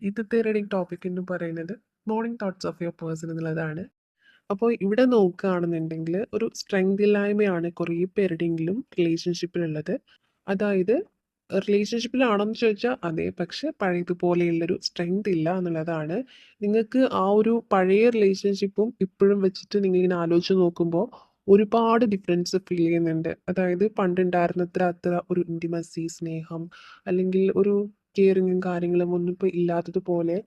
ഇന്നത്തെ reading topic എന്ന് പറയുന്നത് morning thoughts of your person എന്നുള്ളതാണ്. അപ്പോൾ ഇവിടെ നോക്കുകയാണെന്നുണ്ടെങ്കിൽ ഒരു സ്ട്രെങ്ത് ഇല്ലായ്മയാണ് കുറേ പേരുടെയെങ്കിലും റിലേഷൻഷിപ്പിലുള്ളത്. അതായത് റിലേഷൻഷിപ്പിലാണെന്ന് ചോദിച്ചാൽ അതെ, പക്ഷെ പഴയതുപോലെയുള്ളൊരു സ്ട്രെങ്ത് ഇല്ല എന്നുള്ളതാണ്. നിങ്ങൾക്ക് ആ ഒരു പഴയ റിലേഷൻഷിപ്പും ഇപ്പോഴും വെച്ചിട്ട് നിങ്ങളിങ്ങനെ ആലോചിച്ച് നോക്കുമ്പോൾ ഒരുപാട് ഡിഫറൻസ് ഫീൽ ചെയ്യുന്നുണ്ട്. അതായത് പണ്ടുണ്ടായിരുന്നത്ര അത്ര ഒരു ഇൻറ്റിമസി, സ്നേഹം അല്ലെങ്കിൽ ഒരു കെയറിങ്ങും കാര്യങ്ങളും ഒന്നും ഇപ്പോൾ ഇല്ലാത്തതുപോലെ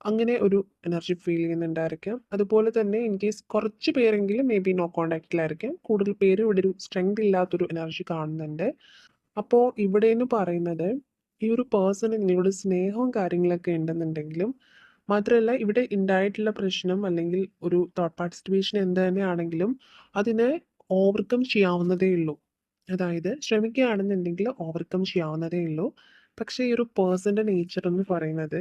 അങ്ങനെ ഒരു എനർജി ഫീൽ ചെയ്യുന്നുണ്ടായിരിക്കാം. അതുപോലെ തന്നെ ഇൻ കേസ് കുറച്ച് പേരെങ്കിലും മേ ബി നോ കോണ്ടാക്റ്റിലായിരിക്കാം. കൂടുതൽ പേര് ഇവിടെ ഒരു സ്ട്രെങ്ത് ഇല്ലാത്തൊരു എനർജി കാണുന്നുണ്ട്. അപ്പോൾ ഇവിടെ എന്ന് പറയുന്നത് ഈ ഒരു പേഴ്സണ് നിങ്ങളോട് സ്നേഹവും കാര്യങ്ങളൊക്കെ ഉണ്ടെന്നുണ്ടെങ്കിലും മാത്രമല്ല ഇവിടെ ഉണ്ടായിട്ടുള്ള പ്രശ്നം അല്ലെങ്കിൽ ഒരു തോട്ട് പാർട്ട് സിറ്റുവേഷൻ എന്ത് തന്നെയാണെങ്കിലും അതിനെ ഓവർകം ചെയ്യാവുന്നതേ ഉള്ളൂ. അതായത് ശ്രമിക്കുകയാണെന്നുണ്ടെങ്കിൽ ഓവർകം ചെയ്യാവുന്നതേ ഉള്ളൂ. പക്ഷേ ഈ ഒരു പേഴ്സൻ്റെ നേച്ചർ എന്ന് പറയുന്നത്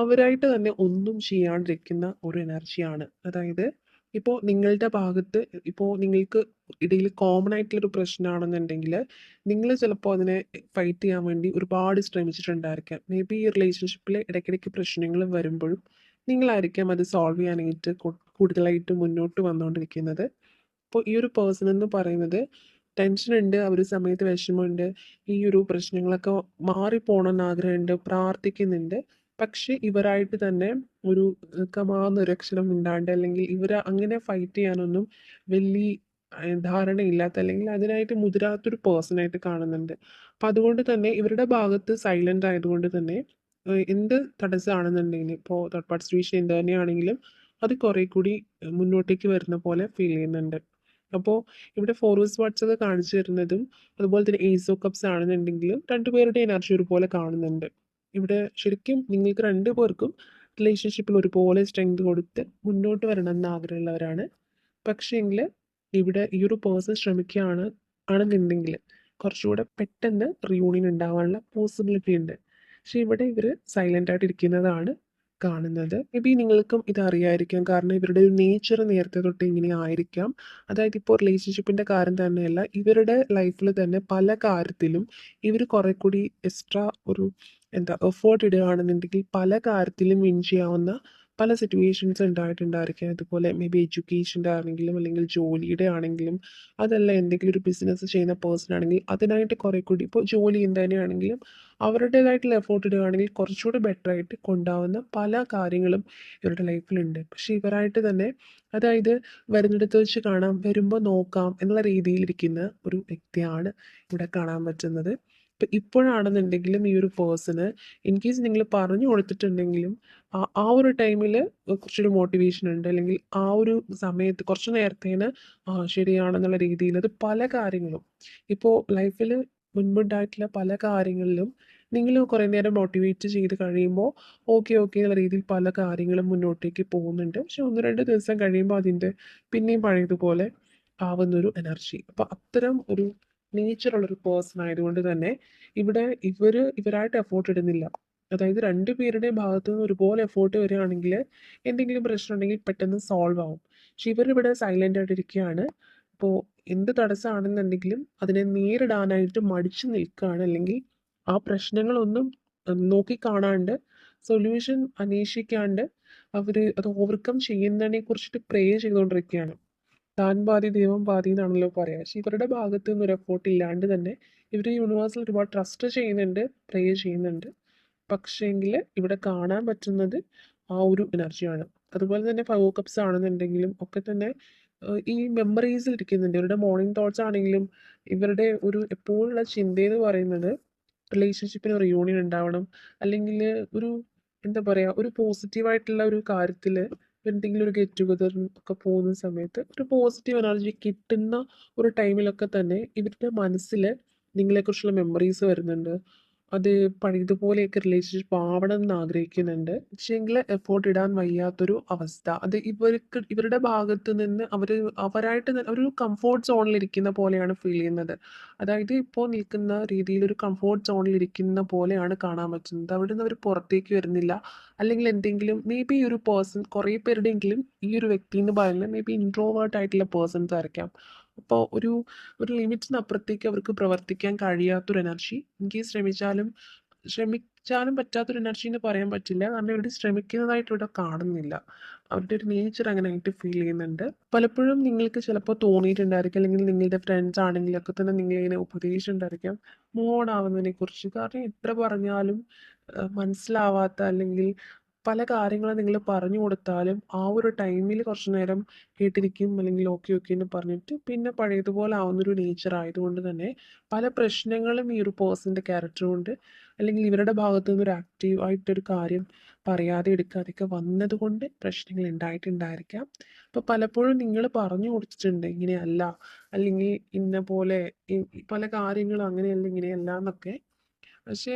അവരായിട്ട് തന്നെ ഒന്നും ചെയ്യാണ്ടിരിക്കുന്ന ഒരു എനർജിയാണ്. അതായത് ഇപ്പോൾ നിങ്ങളുടെ ഭാഗത്ത് ഇപ്പോൾ നിങ്ങൾക്ക് ഇടയിൽ കോമൺ ആയിട്ടുള്ളൊരു പ്രശ്നമാണെന്നുണ്ടെങ്കിൽ നിങ്ങൾ ചിലപ്പോൾ അതിനെ ഫൈറ്റ് ചെയ്യാൻ വേണ്ടി ഒരുപാട് ശ്രമിച്ചിട്ടുണ്ടായിരിക്കാം. മേ ബി ഈ റിലേഷൻഷിപ്പിൽ ഇടയ്ക്കിടയ്ക്ക് പ്രശ്നങ്ങൾ വരുമ്പോഴും നിങ്ങളായിരിക്കാം അത് സോൾവ് ചെയ്യാനായിട്ട് കൂടുതലായിട്ട് മുന്നോട്ട് വന്നുകൊണ്ടിരിക്കുന്നത്. അപ്പോൾ ഈ ഒരു പേഴ്സൺ എന്ന് പറയുന്നത് ടെൻഷനുണ്ട്, ആ ഒരു സമയത്ത് വിഷമമുണ്ട്, ഈ ഒരു പ്രശ്നങ്ങളൊക്കെ മാറിപ്പോകണമെന്ന് ആഗ്രഹമുണ്ട്, പ്രാർത്ഥിക്കുന്നുണ്ട്. പക്ഷെ ഇവരായിട്ട് തന്നെ ഒരു കമാന്നൊരു അക്ഷരം ഇണ്ടാണ്ട് അല്ലെങ്കിൽ ഇവർ അങ്ങനെ ഫൈറ്റ് ചെയ്യാനൊന്നും വലിയ ധാരണയില്ലാത്ത അല്ലെങ്കിൽ അതിനായിട്ട് മുതിരാത്തൊരു പേഴ്സണായിട്ട് കാണുന്നുണ്ട്. അപ്പം അതുകൊണ്ട് തന്നെ ഇവരുടെ ഭാഗത്ത് സൈലൻ്റ് ആയതുകൊണ്ട് തന്നെ എന്ത് തടസ്സമാണെന്നുണ്ടെങ്കിൽ ഇപ്പോൾ തേർഡ് പാർട്ടി സിറ്റുവേഷൻ എന്ത് തന്നെയാണെങ്കിലും അത് കുറേ കൂടി മുന്നോട്ടേക്ക് വരുന്ന പോലെ ഫീൽ ചെയ്യുന്നുണ്ട്. അപ്പോൾ ഇവിടെ ഫോർവേഡ് വാട്ട്സ് ഒക്കെ കാണിച്ചു തരുന്നതും അതുപോലെ തന്നെ ഏസ് ഓഫ് കപ്സ് ആണെന്നുണ്ടെങ്കിലും രണ്ടുപേരുടെ എനർജി ഒരുപോലെ കാണുന്നുണ്ട്. ഇവിടെ ശരിക്കും നിങ്ങൾക്ക് രണ്ടു പേർക്കും റിലേഷൻഷിപ്പിൽ ഒരുപോലെ സ്ട്രെങ്ത് കൊടുത്ത് മുന്നോട്ട് വരണം എന്ന് ആഗ്രഹമുള്ളവരാണ്. പക്ഷേങ്കിൽ ഇവിടെ ഈ ഒരു പേഴ്സൺ ആണെന്നുണ്ടെങ്കിൽ കുറച്ചുകൂടെ പെട്ടെന്ന് റിയൂണിയൻ ഉണ്ടാവാനുള്ള പോസിബിലിറ്റി ഉണ്ട്. പക്ഷെ ഇവിടെ ഇവർ സൈലൻ്റ് ആയിട്ട് ഇരിക്കുന്നതാണ് കാണുന്നത്. മേ ബി നിങ്ങൾക്കും ഇത് അറിയായിരിക്കാം, കാരണം ഇവരുടെ ഒരു നേച്ചർ നേരത്തെ തൊട്ട് ഇങ്ങനെ ആയിരിക്കാം. അതായത് ഇപ്പോൾ റിലേഷൻഷിപ്പിൻ്റെ കാര്യം തന്നെയല്ല, ഇവരുടെ ലൈഫിൽ തന്നെ പല കാര്യത്തിലും ഇവർ കുറെ കൂടി എക്സ്ട്രാ ഒരു എന്താ എഫേർട്ട് ഇടുകയാണെന്നുണ്ടെങ്കിൽ പല കാര്യത്തിലും വിൻ ചെയ്യാവുന്ന പല സിറ്റുവേഷൻസ് ഉണ്ടായിട്ടുണ്ടായിരിക്കാം. അതുപോലെ മേ ബി എഡ്യൂക്കേഷൻ്റെ ആണെങ്കിലും അല്ലെങ്കിൽ ജോലിയുടെ ആണെങ്കിലും അതല്ല എന്തെങ്കിലും ഒരു ബിസിനസ് ചെയ്യുന്ന പേഴ്സൺ ആണെങ്കിൽ അതിനായിട്ട് കുറെ കൂടി ഇപ്പോൾ ജോലി ചെയ്യുന്നത് തന്നെയാണെങ്കിലും അവരുടേതായിട്ടുള്ള എഫേർട്ട് ഇടുകയാണെങ്കിൽ കുറച്ചുകൂടി ബെറ്റർ ആയിട്ട് കൊണ്ടാവുന്ന പല കാര്യങ്ങളും ഇവരുടെ ലൈഫിലുണ്ട്. പക്ഷേ ഇവരായിട്ട് തന്നെ അതായത് വരുന്നിടത്ത് വെച്ച് കാണാം, വരുമ്പോൾ നോക്കാം എന്നുള്ള രീതിയിലിരിക്കുന്ന ഒരു വ്യക്തിയാണ് ഇവിടെ കാണാൻ പറ്റുന്നത്. ഇപ്പം ഇപ്പോഴാണെന്നുണ്ടെങ്കിലും ഈ ഒരു പേഴ്സണ് ഇൻ കേസ് നിങ്ങൾ പറഞ്ഞു കൊടുത്തിട്ടുണ്ടെങ്കിലും ആ ഒരു ടൈമിൽ കുറച്ചൊരു മോട്ടിവേഷൻ ഉണ്ട്, അല്ലെങ്കിൽ ആ ഒരു സമയത്ത് കുറച്ച് നേരത്തേന് ശരിയാണെന്നുള്ള രീതിയിൽ അത് പല കാര്യങ്ങളും ഇപ്പോൾ ലൈഫിൽ മുൻപുണ്ടായിട്ടുള്ള പല കാര്യങ്ങളിലും നിങ്ങൾ കുറേ നേരം മോട്ടിവേറ്റ് ചെയ്ത് കഴിയുമ്പോൾ ഓക്കെ ഓക്കെ എന്നുള്ള രീതിയിൽ പല കാര്യങ്ങളും മുന്നോട്ടേക്ക് പോകുന്നുണ്ട്. പക്ഷെ ഒന്ന് രണ്ട് ദിവസം കഴിയുമ്പോൾ അതിൻ്റെ പിന്നെയും പഴയതുപോലെ ആവുന്നൊരു എനർജി. അപ്പോൾ അത്തരം ഒരു നേച്ചറുള്ളൊരു പേഴ്സൺ ആയതുകൊണ്ട് തന്നെ ഇവിടെ ഇവരായിട്ട് എഫോർട്ട് ഇടുന്നില്ല. അതായത് രണ്ട് പേരുടെയും ഭാഗത്തു നിന്ന് ഒരുപോലെ എഫോർട്ട് വരികയാണെങ്കിൽ എന്തെങ്കിലും പ്രശ്നം ഉണ്ടെങ്കിൽ പെട്ടെന്ന് സോൾവ് ആവും. പക്ഷെ ഇവരിവിടെ സൈലൻ്റ് ആയിട്ടിരിക്കുകയാണ്. അപ്പോൾ എന്ത് തടസ്സമാണെന്നുണ്ടെങ്കിലും അതിനെ നേരിടാനായിട്ട് മടിച്ചു നിൽക്കുകയാണ്, അല്ലെങ്കിൽ ആ പ്രശ്നങ്ങളൊന്നും നോക്കിക്കാണാണ്ട് സൊല്യൂഷൻ അന്വേഷിക്കാണ്ട് അവർ അത് ഓവർകം ചെയ്യുന്നതിനെ കുറിച്ചിട്ട് പ്രേ ചെയ്തുകൊണ്ടിരിക്കുകയാണ്. താൻ പാതി ദൈവം പാതി എന്നാണല്ലോ പറയുക. പക്ഷെ ഇവരുടെ ഭാഗത്ത് നിന്ന് ഒരു എഫോർട്ട് ഇല്ലാണ്ട് തന്നെ ഇവർ യൂണിവേഴ്സിൽ ഒരുപാട് ട്രസ്റ്റ് ചെയ്യുന്നുണ്ട്, പ്രേ ചെയ്യുന്നുണ്ട്. പക്ഷേങ്കിൽ ഇവിടെ കാണാൻ പറ്റുന്നത് ആ ഒരു എനർജിയാണ്. അതുപോലെ തന്നെ ഫൈവ് കപ്സ് ആണെന്നുണ്ടെങ്കിലും ഒക്കെ തന്നെ ഈ മെമ്മറീസിൽ ഇരിക്കുന്നുണ്ട്. ഇവരുടെ മോർണിംഗ് തോട്ട്സ് ആണെങ്കിലും ഇവരുടെ ഒരു എപ്പോഴുള്ള ചിന്തയെന്ന് പറയുന്നത് റിലേഷൻഷിപ്പിന് റിയൂണിയൻ ഉണ്ടാവണം, അല്ലെങ്കിൽ ഒരു എന്താ പറയുക ഒരു പോസിറ്റീവായിട്ടുള്ള ഒരു കാര്യത്തിൽ എന്തെങ്കിലും ഒരു ഗെറ്റ് ടുഗദർ ഒക്കെ പോകുന്ന സമയത്ത് ഒരു പോസിറ്റീവ് എനർജി കിട്ടുന്ന ഒരു ടൈമിലൊക്കെ തന്നെ ഇവരുടെ മനസ്സിൽ നിങ്ങളെക്കുറിച്ചുള്ള മെമ്മറീസ് വരുന്നുണ്ട്. അത് പഴയതുപോലെയൊക്കെ റിലേഷൻഷിപ്പ് ആവണം എന്ന് ആഗ്രഹിക്കുന്നുണ്ട്. പക്ഷേങ്കിൽ എഫോർട്ട് ഇടാൻ വയ്യാത്തൊരു അവസ്ഥ. അത് ഇവരുടെ ഭാഗത്ത് നിന്ന് അവരായിട്ട് ഒരു കംഫോർട്ട് സോണിലിരിക്കുന്ന പോലെയാണ് ഫീൽ ചെയ്യുന്നത്. അതായത് ഇപ്പോൾ നിൽക്കുന്ന രീതിയിൽ ഒരു കംഫോർട്ട് സോണിലിരിക്കുന്ന പോലെയാണ് കാണാൻ പറ്റുന്നത്. അവിടെ നിന്ന് അവർ പുറത്തേക്ക് വരുന്നില്ല. അല്ലെങ്കിൽ എന്തെങ്കിലും മേ ബി ഒരു പേഴ്സൺ കുറേ പേരുടെയെങ്കിലും ഈ ഒരു വ്യക്തി എന്ന് പറയുന്നത് മേ ബി ഇൻട്രോവേർട്ട് ആയിട്ടുള്ള പേഴ്സൺസ് ആയിരിക്കാം. അപ്പോൾ ഒരു ലിമിറ്റിനപ്പുറത്തേക്ക് അവർക്ക് പ്രവർത്തിക്കാൻ കഴിയാത്തൊരു എനർജി. ഇൻ കേസ് ശ്രമിച്ചാലും ശ്രമിച്ചാലും പറ്റാത്തൊരു എനർജി എന്ന് പറയാൻ പറ്റില്ല. കാരണം ഇവര് ശ്രമിക്കുന്നതായിട്ട് ഇവിടെ കാണുന്നില്ല. അവരുടെ ഒരു നേച്ചർ അങ്ങനെയായിട്ട് ഫീൽ ചെയ്യുന്നുണ്ട്. പലപ്പോഴും നിങ്ങൾക്ക് ചിലപ്പോൾ തോന്നിയിട്ടുണ്ടായിരിക്കും, അല്ലെങ്കിൽ നിങ്ങളുടെ ഫ്രണ്ട്സ് ആണെങ്കിലൊക്കെ തന്നെ നിങ്ങളിങ്ങനെ ഉപദേശിച്ചിട്ടുണ്ടായിരിക്കാം മൂവ് ഓൺ ആവുന്നതിനെക്കുറിച്ച്. കാരണം എത്ര പറഞ്ഞാലും മനസ്സിലാവാത്ത, അല്ലെങ്കിൽ പല കാര്യങ്ങളും നിങ്ങൾ പറഞ്ഞു കൊടുത്താലും ആ ഒരു ടൈമിൽ കുറച്ച് നേരം കേട്ടിരിക്കും, അല്ലെങ്കിൽ ഓക്കെ ഓക്കെ എന്ന് പറഞ്ഞിട്ട് പിന്നെ പഴയതുപോലെ ആവുന്നൊരു നേച്ചർ ആയതുകൊണ്ട് തന്നെ പല പ്രശ്നങ്ങളും ഈ ഒരു പേഴ്സൻ്റെ ക്യാരക്ടർ കൊണ്ട്, അല്ലെങ്കിൽ ഇവരുടെ ഭാഗത്തു നിന്ന് ഒരു ആക്റ്റീവ് ആയിട്ടൊരു കാര്യം പറയാതെ എടുക്കാതെയൊക്കെ വന്നതുകൊണ്ട് പ്രശ്നങ്ങൾ ഉണ്ടായിട്ടുണ്ടായിരിക്കാം. അപ്പോൾ പലപ്പോഴും നിങ്ങൾ പറഞ്ഞു കൊടുത്തിട്ടുണ്ട് ഇങ്ങനെയല്ല, അല്ലെങ്കിൽ ഇന്ന പോലെ പല കാര്യങ്ങളും അങ്ങനെയല്ല ഇങ്ങനെയല്ല എന്നൊക്കെ. പക്ഷേ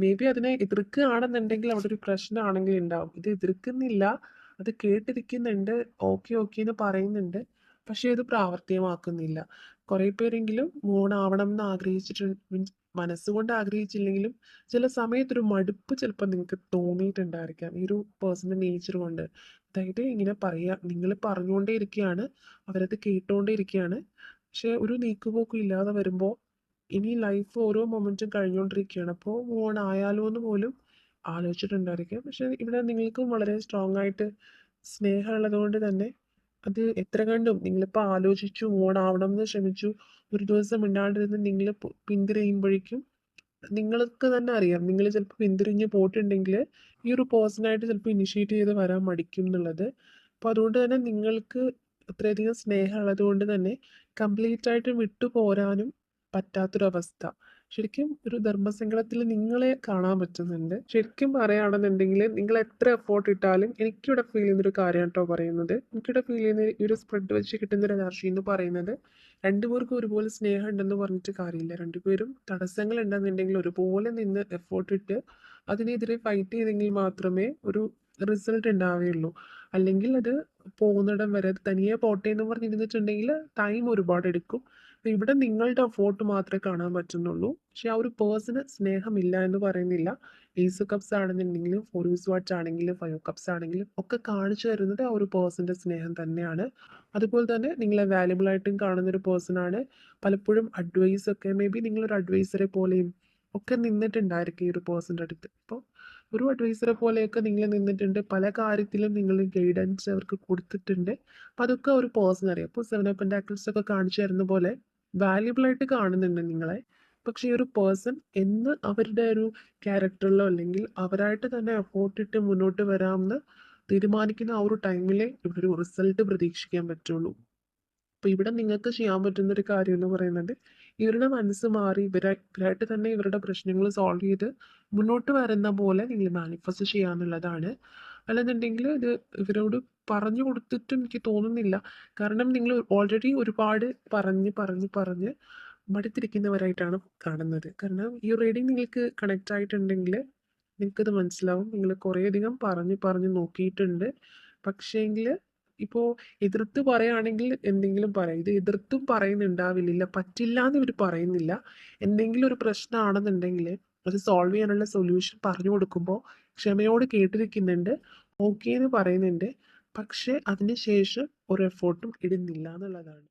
മേ ബി അതിനെ എതിർക്കുകയാണെന്നുണ്ടെങ്കിൽ അവിടെ ഒരു പ്രശ്നമാണെങ്കിൽ ഉണ്ടാവും. ഇത് എതിർക്കുന്നില്ല, അത് കേട്ടിരിക്കുന്നുണ്ട്, ഓക്കെ ഓക്കെ എന്ന് പറയുന്നുണ്ട്, പക്ഷേ ഇത് പ്രാവർത്തികമാക്കുന്നില്ല. കുറേ പേരെങ്കിലും മൂണാവണം എന്ന് ആഗ്രഹിച്ചിട്ട്, മീൻസ് മനസ്സുകൊണ്ട് ആഗ്രഹിച്ചില്ലെങ്കിലും ചില സമയത്തൊരു മടുപ്പ് ചിലപ്പോൾ നിങ്ങൾക്ക് തോന്നിയിട്ടുണ്ടായിരിക്കാം ഈ ഒരു പേഴ്സണൽ നേച്ചർ കൊണ്ട്. അതായത് ഇങ്ങനെ പറയുക, നിങ്ങൾ പറഞ്ഞുകൊണ്ടേ ഇരിക്കുകയാണ്, അവരത് കേട്ടുകൊണ്ടേ ഇരിക്കുകയാണ്, പക്ഷേ ഒരു നീക്കുപോക്കും ഇല്ലാതെ വരുമ്പോൾ ഇനി ലൈഫ് ഓരോ മൊമെന്റും കഴിഞ്ഞുകൊണ്ടിരിക്കുകയാണ്. അപ്പോൾ മൂവ് ഓൺ ആയാലോ എന്ന് പോലും ആലോചിച്ചിട്ടുണ്ടായിരിക്കാം. പക്ഷെ ഇവിടെ നിങ്ങൾക്കും വളരെ സ്ട്രോങ് ആയിട്ട് സ്നേഹമുള്ളത് കൊണ്ട് തന്നെ അത് എത്ര കണ്ടും നിങ്ങളിപ്പോൾ ആലോചിച്ചു, മൂവ് ഓൺ ആവണം എന്ന് ശ്രമിച്ചു, ഒരു ദിവസം മിണ്ടാണ്ടിരുന്ന് നിങ്ങൾ പിന്തിരിയുമ്പോഴേക്കും നിങ്ങൾക്ക് തന്നെ അറിയാം നിങ്ങൾ ചിലപ്പോൾ പിന്തിരിഞ്ഞ് പോയിട്ടുണ്ടെങ്കിൽ ഈ ഒരു പേഴ്സണായിട്ട് ചിലപ്പോൾ ഇനിഷ്യേറ്റ് ചെയ്ത് വരാൻ മടിക്കും എന്നുള്ളത്. അപ്പോൾ അതുകൊണ്ട് തന്നെ നിങ്ങൾക്ക് അത്രയധികം സ്നേഹമുള്ളത് കൊണ്ട് തന്നെ കംപ്ലീറ്റ് ആയിട്ട് വിട്ടു പോരാനും പറ്റാത്തൊരവസ്ഥ. ശരിക്കും ഒരു ധർമ്മസങ്കടത്തിൽ നിങ്ങളെ കാണാൻ പറ്റുന്നുണ്ട്. ശരിക്കും പറയുകയാണെന്നുണ്ടെങ്കിൽ നിങ്ങൾ എത്ര എഫോർട്ട് ഇട്ടാലും എനിക്കിവിടെ ഫീൽ ചെയ്യുന്നൊരു കാര്യമാണ് കേട്ടോ പറയുന്നത്. എനിക്കിവിടെ ഫീൽ ചെയ്യുന്ന ഈ ഒരു സ്പ്രെഡ് വെച്ച് കിട്ടുന്ന ഒരു എനർജി എന്ന് പറയുന്നത് രണ്ടുപേർക്കും ഒരുപോലെ സ്നേഹം ഉണ്ടെന്ന് പറഞ്ഞിട്ട് കാര്യമില്ല. രണ്ടുപേരും തടസ്സങ്ങൾ ഉണ്ടെന്നുണ്ടെങ്കിൽ ഒരുപോലെ നിന്ന് എഫോർട്ട് ഇട്ട് അതിനെതിരെ ഫൈറ്റ് ചെയ്തെങ്കിൽ മാത്രമേ ഒരു റിസൾട്ട് ഉണ്ടാവുകയുള്ളൂ. അല്ലെങ്കിൽ അത് പോകുന്നിടം വരെ അത് തനിയെ പോട്ടെ എന്ന് പറഞ്ഞിരുന്നിട്ടുണ്ടെങ്കിൽ ടൈം ഒരുപാട് എടുക്കും. അപ്പോൾ ഇവിടെ നിങ്ങളുടെ എഫോർട്ട് മാത്രമേ കാണാൻ പറ്റുന്നുള്ളൂ. പക്ഷെ ആ ഒരു പേഴ്സണ് സ്നേഹമില്ല എന്ന് പറയുന്നില്ല. ഏസ് കപ്സ് ആണെന്നുണ്ടെങ്കിലും 4 വാട്ട്സ് ആണെങ്കിലും 5 കപ്സ് ആണെങ്കിലും ഒക്കെ കാണിച്ചു തരുന്നത് ആ ഒരു പേഴ്സൻ്റെ സ്നേഹം തന്നെയാണ്. അതുപോലെ തന്നെ നിങ്ങളെ വാല്യുബിൾ ആയിട്ടും കാണുന്ന ഒരു പേഴ്സൺ ആണ്. പലപ്പോഴും അഡ്വൈസ് ഒക്കെ മേ ബി നിങ്ങളൊരു അഡ്വൈസറെ പോലെയും ഒക്കെ നിന്നിട്ടുണ്ടായിരിക്കും ഈ ഒരു പേഴ്സൻ്റെ അടുത്ത്. അപ്പോൾ ഒരു അഡ്വൈസറെ പോലെയൊക്കെ നിങ്ങൾ നിന്നിട്ടുണ്ട്, പല കാര്യത്തിലും നിങ്ങൾ ഗൈഡൻസ് അവർക്ക് കൊടുത്തിട്ടുണ്ട്. അപ്പോൾ അതൊക്കെ ഒരു പേഴ്സൺ അറിയാം. അപ്പോൾ 7 ഓഫ് പെന്റാക്കിൾസ് ഒക്കെ കാണിച്ചു തരുന്ന പോലെ വാല്യുബിൾ ആയിട്ട് കാണുന്നുണ്ട് നിങ്ങളെ. പക്ഷേ ഈ ഒരു പേഴ്സൺ എന്ന് അവരുടെ ഒരു ക്യാരക്ടറിലോ, അല്ലെങ്കിൽ അവരായിട്ട് തന്നെ എഫോർട്ട് ഇട്ട് മുന്നോട്ട് വരാമെന്ന് തീരുമാനിക്കുന്ന ആ ഒരു ടൈമിലേ ഇവിടെ ഒരു റിസൾട്ട് പ്രതീക്ഷിക്കാൻ പറ്റുള്ളൂ. അപ്പോൾ ഇവിടെ നിങ്ങൾക്ക് ചെയ്യാൻ പറ്റുന്ന ഒരു കാര്യം എന്ന് പറയുന്നത് ഇവരുടെ മനസ്സ് മാറി ഇവരായിട്ട് തന്നെ ഇവരുടെ പ്രശ്നങ്ങൾ സോൾവ് ചെയ്ത് മുന്നോട്ട് വരുന്ന പോലെ നിങ്ങൾ മാനിഫെസ്റ്റ് ചെയ്യാന്നുള്ളതാണ്. അല്ലെന്നുണ്ടെങ്കിൽ ഇത് ഇവരോട് പറഞ്ഞു കൊടുത്തിട്ടും എനിക്ക് തോന്നുന്നില്ല. കാരണം നിങ്ങൾ ഓൾറെഡി ഒരുപാട് പറഞ്ഞ് പറഞ്ഞ് പറഞ്ഞ് മടുത്തിരിക്കുന്നവരായിട്ടാണ് കാണുന്നത്. കാരണം ഈ റീഡിങ് നിങ്ങൾക്ക് കണക്റ്റ് ആയിട്ടുണ്ടെങ്കിൽ നിങ്ങൾക്കത് മനസ്സിലാവും. നിങ്ങൾ കുറേയധികം പറഞ്ഞ് പറഞ്ഞ് നോക്കിയിട്ടുണ്ട്. പക്ഷേങ്കിൽ ഇപ്പോൾ എതിർത്ത് പറയുകയാണെങ്കിൽ എന്തെങ്കിലും പറയും. ഇത് എതിർത്തും പറയുന്നുണ്ടാവില്ല, പറ്റില്ല എന്ന് ഇവർ പറയുന്നില്ല. എന്തെങ്കിലും ഒരു പ്രശ്നമാണെന്നുണ്ടെങ്കിൽ അത് സോൾവ് ചെയ്യാനുള്ള സൊല്യൂഷൻ പറഞ്ഞു കൊടുക്കുമ്പോൾ ക്ഷമയോട് കേട്ടിരിക്കുന്നുണ്ട്, ഓക്കെ എന്ന് പറയുന്നുണ്ട്. പക്ഷേ അതിന് ശേഷം ഒരു എഫോർട്ടും ഇടുന്നില്ല എന്നുള്ളതാണ്.